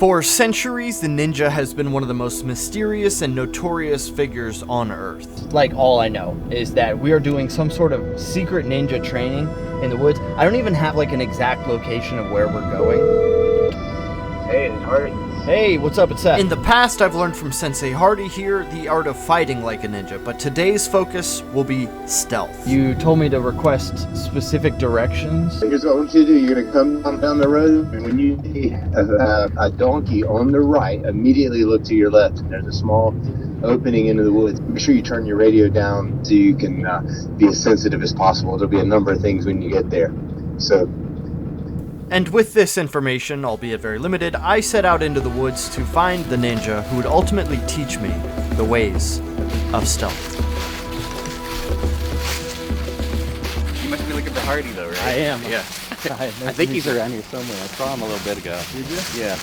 For centuries, the ninja has been one of the most mysterious and notorious figures on Earth. Like, all I know is that we are doing some sort of secret ninja training in the woods. I don't even have like an exact location of where we're going. Hey, it's Hardee. Hey, what's up? It's Seth. In the past, I've learned from Sensei Hardee here the art of fighting like a ninja, but today's focus will be stealth. You told me to request specific directions. Here's what I want you to do. You're going to come down the road, and when you see a donkey on the right, immediately look to your left. And there's a small opening into the woods. Make sure you turn your radio down so you can be as sensitive as possible. There'll be a number of things when you get there. So. And with this information, albeit very limited, I set out into the woods to find the ninja who would ultimately teach me the ways of stealth. You must be looking for Hardee though, right? I am. Yeah. I think he's around here somewhere. I saw him a little bit ago. Did you? Yeah.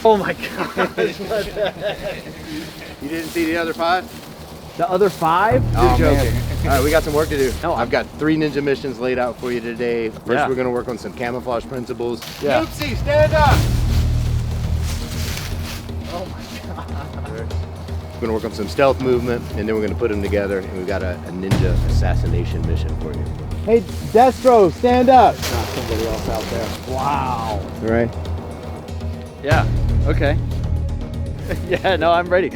Oh my god. You didn't see the other 5? The other 5? Oh, You're joking. man. All right, we got some work to do. No, I've got 3 ninja missions laid out for you today. First, Yeah. we're going to work on some camouflage principles. Yeah. Oopsie, stand up! Oh my god. We're going to work on some stealth movement, and then we're going to put them together, and we've got a ninja assassination mission for you. Hey, Destro, stand up! Not somebody else out there. Wow. All right. Yeah. Okay. Yeah, no, I'm ready.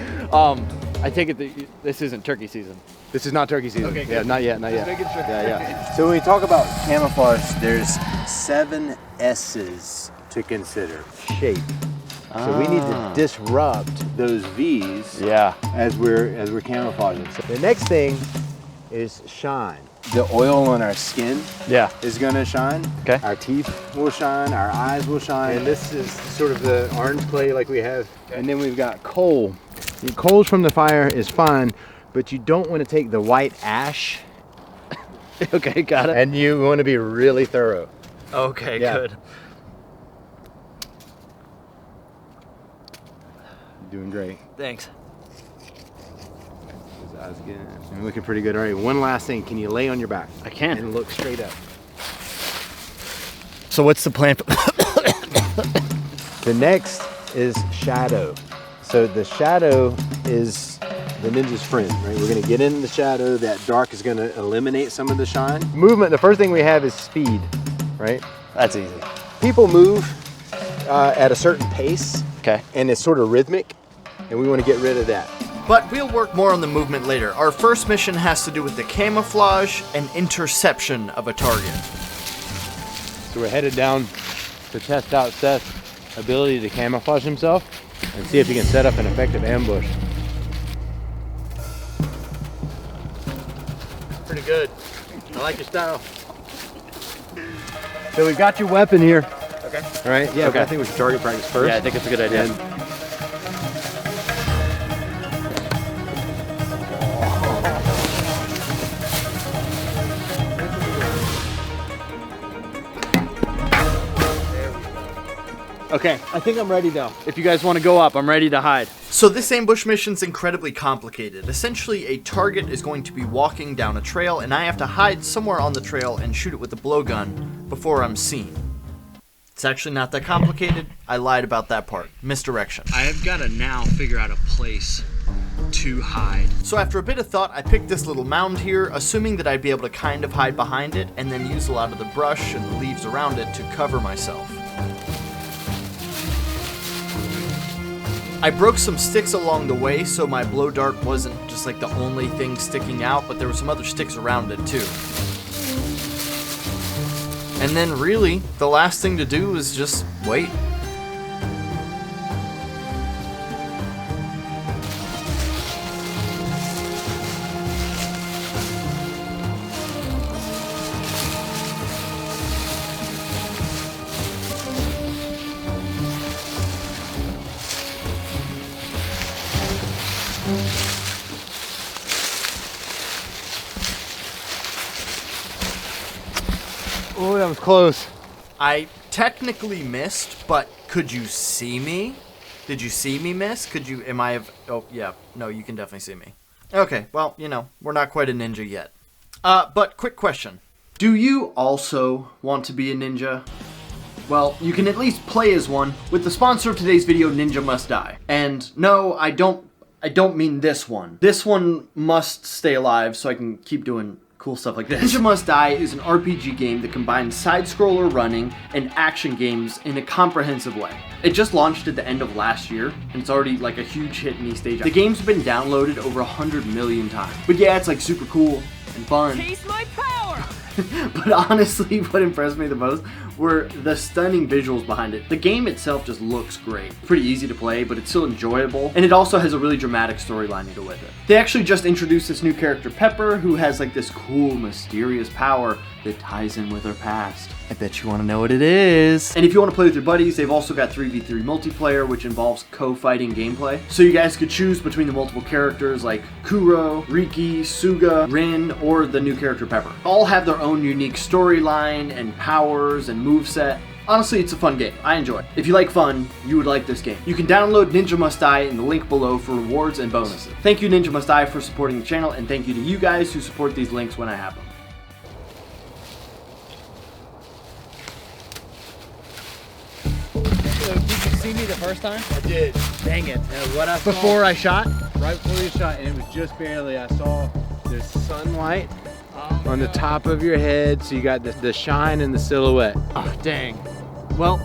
I take it that this isn't turkey season. This is not turkey season. Okay, yeah, good. not yet, not yet. making sure. Yeah. So when we talk about camouflage, there's 7 S's to consider. Shape. So we need to disrupt those V's as we're camouflaging. So the next thing is shine. The oil on our skin is gonna shine. Okay. Our teeth will shine, our eyes will shine. And this is sort of the orange clay like we have. Okay. And then we've got coal. The coals from the fire is fine, but you don't want to take the white ash. Okay, got it. And you want to be really thorough. Okay, Yeah. good. You're doing great. Thanks. His eyes again. You're looking pretty good. All right, one last thing. Can you lay on your back? I can. And look straight up. So what's the plan? The next is shadow. So the shadow is the ninja's friend, right? We're gonna get in the shadow. That dark is gonna eliminate some of the shine. Movement, the first thing we have is speed, right? That's easy. People move at a certain pace. Okay. And it's sort of rhythmic, and we wanna get rid of that. But we'll work more on the movement later. Our first mission has to do with the camouflage and interception of a target. So we're headed down to test out Seth's ability to camouflage himself and see if he can set up an effective ambush. Pretty good. I like your style. So we've got your weapon here. Okay. All right, yeah, Okay. I think we should target practice first. Yeah, I think it's a good idea. And Okay, I think I'm ready though. If you guys want to go up, I'm ready to hide. So this ambush mission's incredibly complicated. Essentially, a target is going to be walking down a trail, and I have to hide somewhere on the trail and shoot it with a blowgun before I'm seen. It's actually not that complicated. I lied about that part. Misdirection. I have got to now figure out a place to hide. So after a bit of thought, I picked this little mound here, assuming that I'd be able to kind of hide behind it, and then use a lot of the brush and the leaves around it to cover myself. I broke some sticks along the way, so my blow dart wasn't just like the only thing sticking out, but there were some other sticks around it too. And then really, the last thing to do is just wait. oh, that was close. I technically missed, but could you see me? Did you see me miss? Could you, oh yeah, no, you can definitely see me. Okay, well, you know, we're not quite a ninja yet. But quick question. Do you also want to be a ninja? Well, you can at least play as one with the sponsor of today's video, Ninja Must Die. And no, I don't mean this one. This one must stay alive so I can keep doing cool stuff like this. Ninja Must Die is an RPG game that combines side-scroller running and action games in a comprehensive way. It just launched at the end of last year, and it's already like a huge hit in East Asia. The game's been downloaded over 100 million times. But yeah, it's like super cool and fun. Taste my power! But honestly, what impressed me the most were the stunning visuals behind it. The game itself just looks great. Pretty easy to play, but it's still enjoyable. And it also has a really dramatic storyline to go with it. They actually just introduced this new character, Pepper, who has like this cool, mysterious power that ties in with her past. I bet you want to know what it is. And if you want to play with your buddies, they've also got 3v3 multiplayer, which involves co-fighting gameplay. So you guys could choose between the multiple characters like Kuro, Riki, Suga, Rin, or the new character Pepper. All have their own unique storyline and powers and moveset. Honestly, it's a fun game. I enjoy it. If you like fun, you would like this game. You can download Ninja Must Die in the link below for rewards and bonuses. Thank you, Ninja Must Die, for supporting the channel, and thank you to you guys who support these links when I have them. So, did you see me the first time? I did. Dang it. What I saw, Before I shot? right before you shot, and it was just barely, I saw the sunlight on the top of your head, so you got the shine and the silhouette. Oh, dang. Well,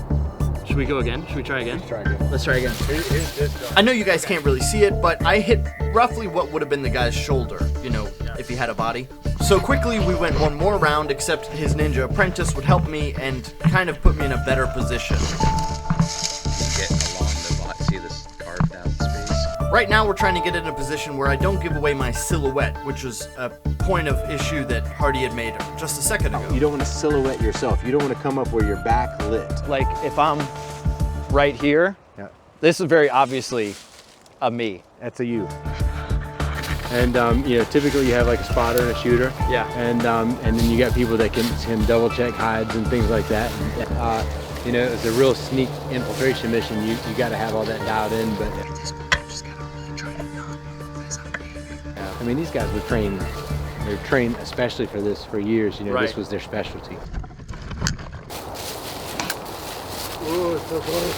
should we go again? Should we try again? Try again. Let's try again. Here's this guy. I know you guys can't really see it, but I hit roughly what would have been the guy's shoulder, you know, if he had a body. So quickly we went one more round, except his ninja apprentice would help me and kind of put me in a better position. Get along the bot, see this carved out space. Right now we're trying to get in a position where I don't give away my silhouette, which was a point of issue that Hardee had made just a second ago. You don't want to silhouette yourself. You don't want to come up where you're backlit. Like, if I'm right here, Yeah. this is very obviously a me. That's a you. And you know, typically you have like a spotter and a shooter. Yeah. And then you got people that can double check hides and things like that. And, you know, it's a real sneak infiltration mission. You got to have all that dialed in. But I mean, these guys were trained. They're trained especially for this for years. You know, Right. This was their specialty. Oh, it's so close.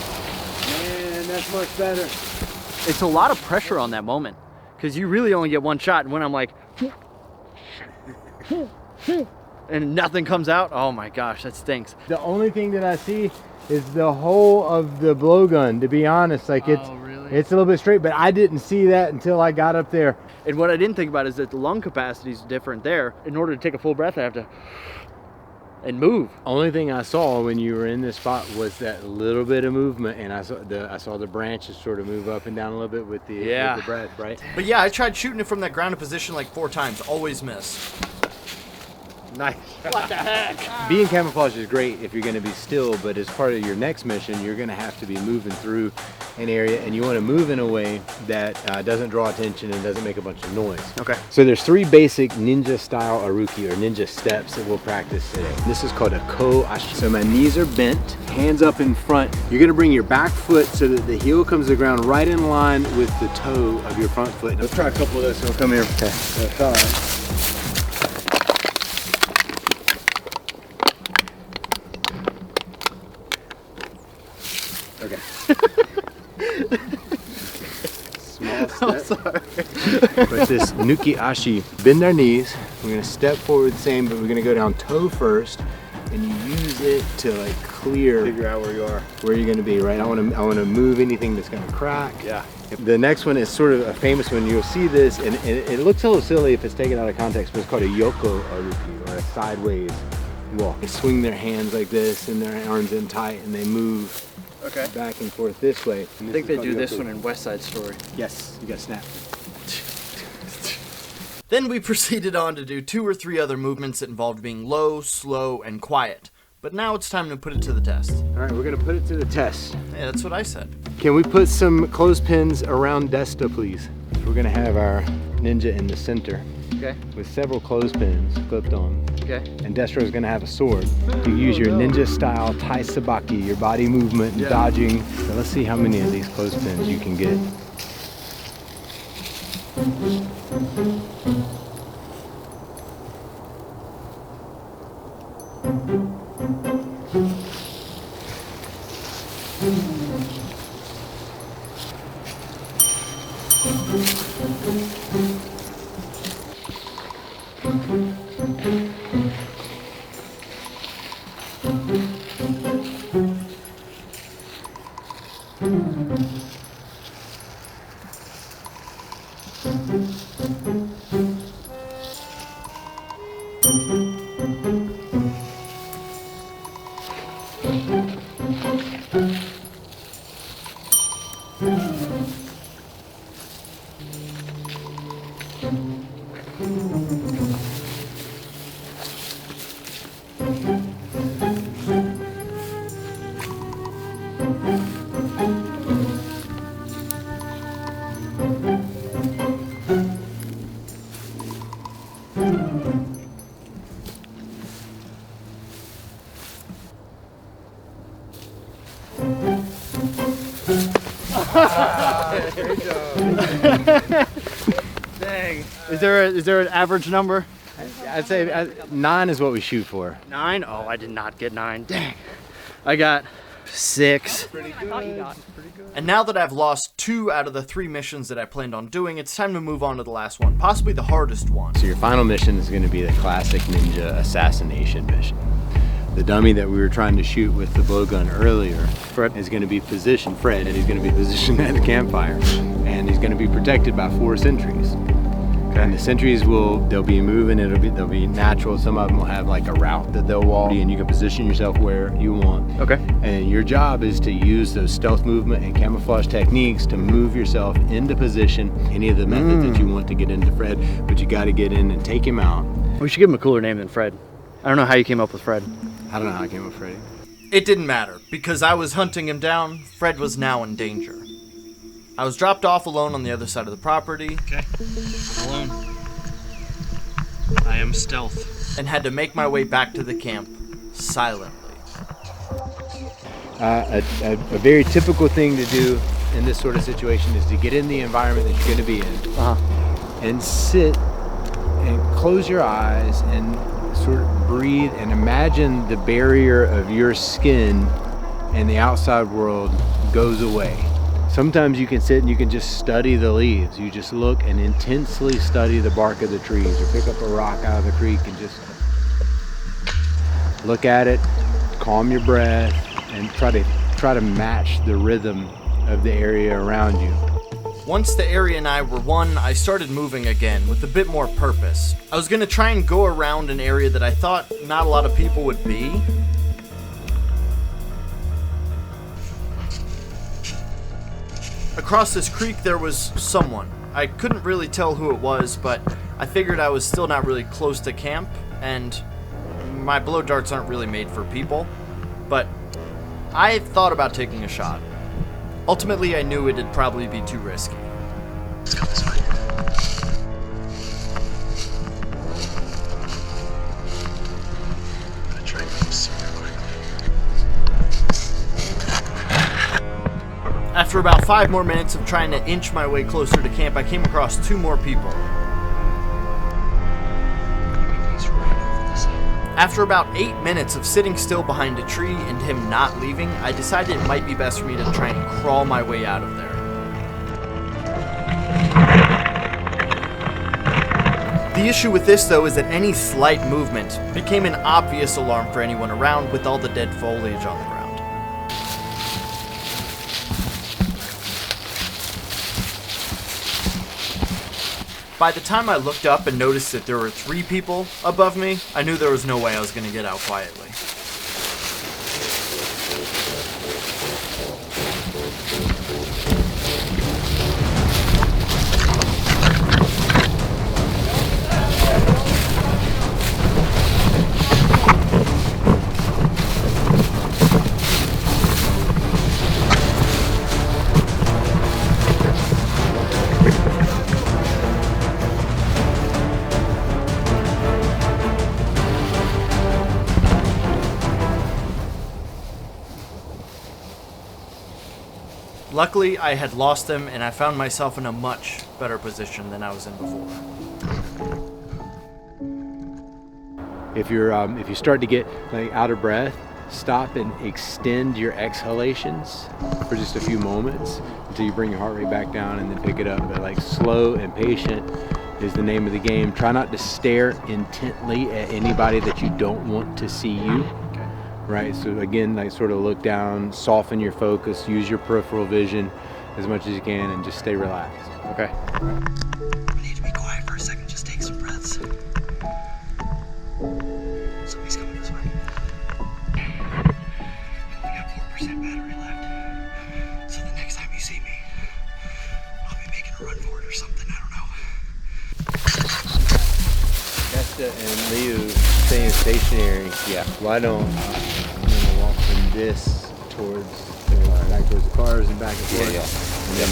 Man, that's much better. It's a lot of pressure on that moment, because you really only get one shot, and when I'm like, and nothing comes out, oh my gosh, that stinks. The only thing that I see is the whole of the blowgun, to be honest. Like, it's a little bit straight, but I didn't see that until I got up there. And what I didn't think about is that the lung capacity is different there. In order to take a full breath, I have to and move. Only thing I saw when you were in this spot was that little bit of movement, and I saw the branches sort of move up and down a little bit with the breath, right? But yeah, I tried shooting it from that grounded position like 4 times, always miss. Nice. What the heck? Being camouflage is great if you're going to be still, but as part of your next mission, you're going to have to be moving through an area, and you want to move in a way that doesn't draw attention and doesn't make a bunch of noise. Okay. So there's 3 basic ninja style aruki or ninja steps that we'll practice today. This is called a ko-ashi. So my knees are bent, hands up in front. You're going to bring your back foot so that the heel comes to the ground right in line with the toe of your front foot. Let's try a couple of those. So we'll come here. Okay. That's all right. Okay. Small step. I'm sorry. But this nuki ashi, bend our knees. We're gonna step forward the same, but we're gonna go down toe first, and you use it to like figure out where you are, where you're gonna be, right? I wanna move anything that's gonna crack. Yeah. The next one is sort of a famous one. You'll see this, and it looks a little silly if it's taken out of context, but it's called a yoko aruki, or a sideways walk. They swing their hands like this, and their arms in tight, and they move back and forth this way. I think they do this one in West Side Story. Yes, you got snapped. Then we proceeded on to do 2 or 3 other movements that involved being low, slow, and quiet. But now it's time to put it to the test. All right, we're gonna put it to the test. Yeah, that's what I said. Can we put some clothespins around Desta, please? We're gonna have our ninja in the center Okay. with several clothespins clipped on. Okay. And Destro's gonna have a sword. You use your ninja style tai sabaki, your body movement and dodging. So let's see how many of these clothespins you can get. Dang. Is there an average number? I'd say 9 is what we shoot for. 9? Oh, I did not get 9. Dang. I got 6. And now that I've lost 2 out of the 3 missions that I planned on doing, it's time to move on to the last one, possibly the hardest one. So your final mission is going to be the classic ninja assassination mission. The dummy that we were trying to shoot with the blowgun earlier, Fred, is going to be positioned, Fred, and he's going to be positioned at the campfire. And he's going to be protected by 4 sentries. Okay. And the sentries they'll be moving, they'll be natural. Some of them will have like a route that they'll walk, and you can position yourself where you want. Okay. And your job is to use those stealth movement and camouflage techniques to move yourself into position, any of the methods that you want to get into Fred, but you got to get in and take him out. We should give him a cooler name than Fred. I don't know how you came up with Fred. I don't know how I came up with Freddy. It didn't matter, because I was hunting him down. Fred was now in danger. I was dropped off alone on the other side of the property. Okay. Alone. I am stealth. And had to make my way back to the camp silently. A very typical thing to do in this sort of situation is to get in the environment that you're going to be in and sit and close your eyes and sort of breathe and imagine the barrier of your skin and the outside world goes away. Sometimes you can sit and you can just study the leaves. You just look and intensely study the bark of the trees, or pick up a rock out of the creek and just look at it, calm your breath, and try to match the rhythm of the area around you. Once the area and I were one, I started moving again with a bit more purpose. I was going to try and go around an area that I thought not a lot of people would be. Across this creek there was someone. I couldn't really tell who it was, but I figured I was still not really close to camp, and my blow darts aren't really made for people. But I thought about taking a shot. Ultimately, I knew it'd probably be too risky. Let's go this way. I'm gonna try and move super quickly. After about 5 more minutes of trying to inch my way closer to camp, I came across 2 more people. He's right over this hill. After about 8 minutes of sitting still behind a tree and him not leaving, I decided it might be best for me to try and crawl my way out of there. The issue with this, though, is that any slight movement became an obvious alarm for anyone around with all the dead foliage on the ground. By the time I looked up and noticed that there were 3 people above me, I knew there was no way I was going to get out quietly. Luckily, I had lost them, and I found myself in a much better position than I was in before. If you start to get like out of breath, stop and extend your exhalations for just a few moments until you bring your heart rate back down and then pick it up. But like slow and patient is the name of the game. Try not to stare intently at anybody that you don't want to see you. Okay. Right, so again, like sort of look down, soften your focus, use your peripheral vision as much as you can, and just stay relaxed. Okay. I need to be quiet for a second, just take some breaths. Somebody's coming this way. I only got 4% battery left. So the next time you see me, I'll be making a run for it or something, I don't know. Nesta and Liu staying stationary. Yeah. Why don't I'm gonna walk from this towards back towards the cars and back and forth. And then,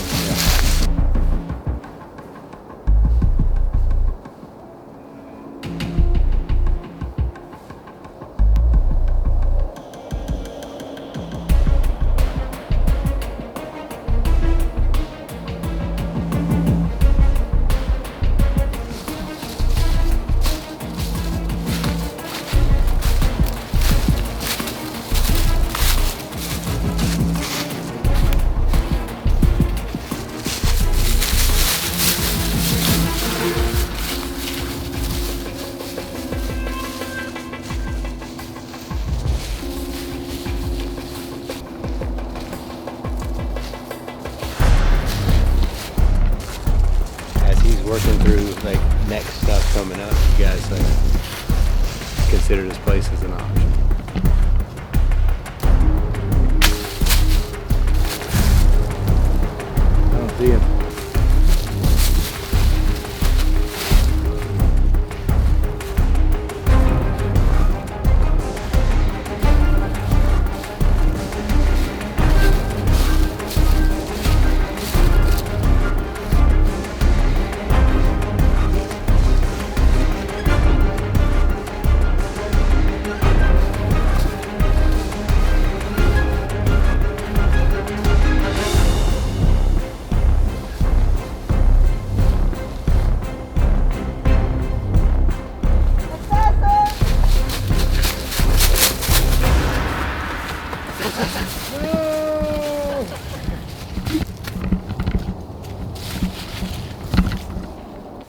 working through like next stuff coming up, you guys like consider this place as an option. I don't see him.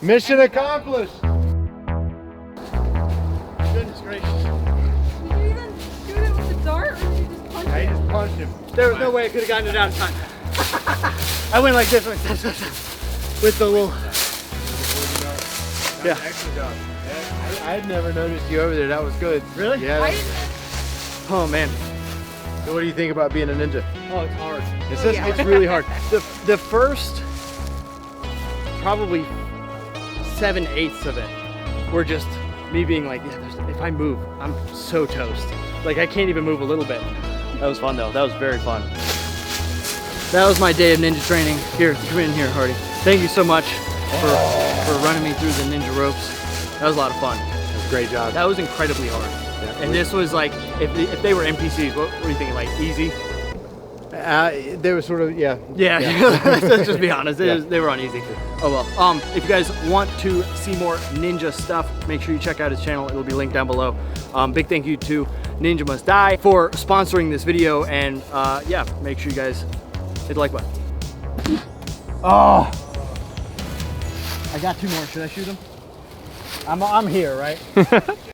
Mission accomplished! Goodness gracious. Did you even shoot it with the dart, or did you just punch I it? just punched him. There was no way I could have gotten it out in time. I went like this, with the little. Yeah. Excellent job. I had never noticed you over there. That was good. Really? Yeah. I didn't. Oh man. So what do you think about being a ninja? Oh, it's hard. It's just- It's really hard. The first probably 7/8 of it were just me being like, yeah, if I move, I'm so toast. Like I can't even move a little bit. That was fun though. That was very fun. That was my day of ninja training. Here, come in here, Hardee. Thank you so much for running me through the ninja ropes. That was a lot of fun. Great job. That was incredibly hard. And this was like, if they were NPCs, what were you thinking? Like easy? They were sort of, yeah. Yeah, let's just be honest. They were on easy. Oh well. If you guys want to see more ninja stuff, make sure you check out his channel. It'll be linked down below. Big thank you to Ninja Must Die for sponsoring this video, and yeah, make sure you guys hit the like button. Oh, I got two more. Should I shoot them? I'm here, right?